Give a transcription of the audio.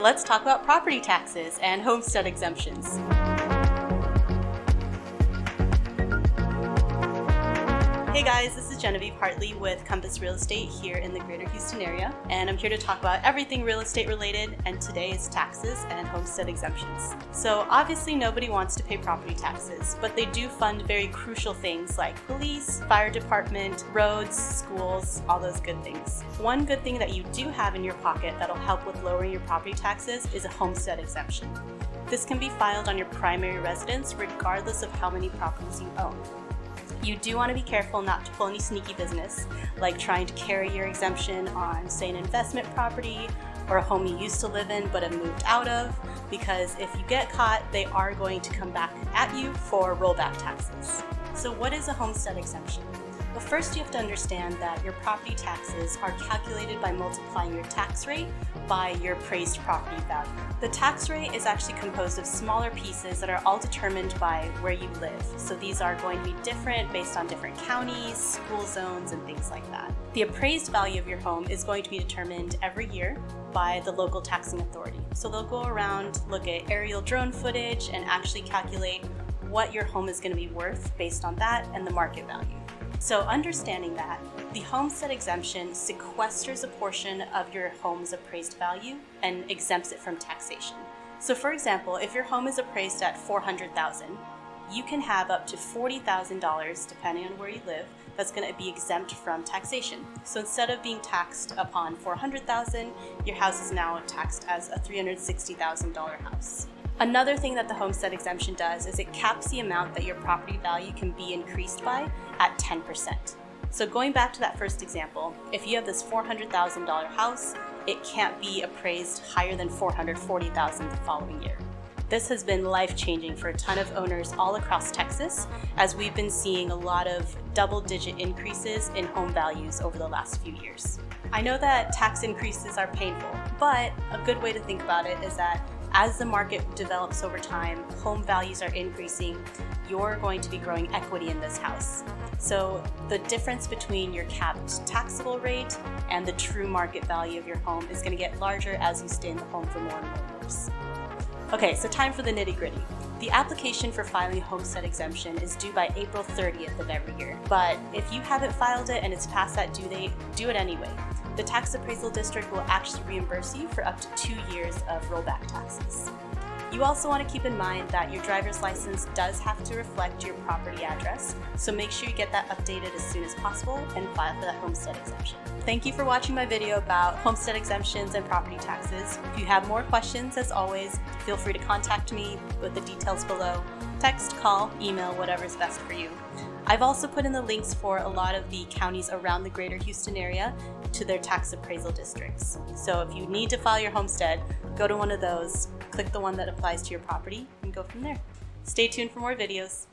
Let's talk about property taxes and homestead exemptions. Hey guys, this is Genevieve Hartley with Compass Real Estate here in the greater Houston area, and I'm here to talk about everything real estate related, and today is taxes and homestead exemptions. So obviously nobody wants to pay property taxes, but they do fund very crucial things like police, fire department, roads, schools, all those good things. One good thing that you do have in your pocket that'll help with lowering your property taxes is a homestead exemption. This can be filed on your primary residence regardless of how many properties you own. You do want to be careful not to pull any sneaky business, like trying to carry your exemption on, say, an investment property or a home you used to live in but have moved out of, because if you get caught, they are going to come back at you for rollback taxes. So what is a homestead exemption? Well, first you have to understand that your property taxes are calculated by multiplying your tax rate by your appraised property value. The tax rate is actually composed of smaller pieces that are all determined by where you live. So these are going to be different based on different counties, school zones, and things like that. The appraised value of your home is going to be determined every year by the local taxing authority. So they'll go around, look at aerial drone footage, and actually calculate what your home is going to be worth based on that and the market value. So understanding that, the homestead exemption sequesters a portion of your home's appraised value and exempts it from taxation. So for example, if your home is appraised at $400,000, you can have up to $40,000, depending on where you live, that's going to be exempt from taxation. So instead of being taxed upon $400,000, your house is now taxed as a $360,000 house. Another thing that the homestead exemption does is it caps the amount that your property value can be increased by at 10%. So going back to that first example, if you have this $400,000 house, it can't be appraised higher than $440,000 the following year. This has been life-changing for a ton of owners all across Texas, as we've been seeing a lot of double-digit increases in home values over the last few years. I know that tax increases are painful, but a good way to think about it is that as the market develops over time, home values are increasing, you're going to be growing equity in this house. So the difference between your capped taxable rate and the true market value of your home is going to get larger as you stay in the home for more and more years. Okay, so time for the nitty-gritty. The application for filing a homestead exemption is due by April 30th of every year. But if you haven't filed it and it's past that due date, do it anyway. The tax appraisal district will actually reimburse you for up to 2 years of rollback taxes. You also want to keep in mind that your driver's license does have to reflect your property address, so make sure you get that updated as soon as possible and file for that homestead exemption. Thank you for watching my video about homestead exemptions and property taxes. If you have more questions, as always, feel free to contact me with the details below. Text, call, email, whatever's best for you. I've also put in the links for a lot of the counties around the greater Houston area to their tax appraisal districts. So if you need to file your homestead, go to one of those, click the one that applies to your property, and go from there. Stay tuned for more videos.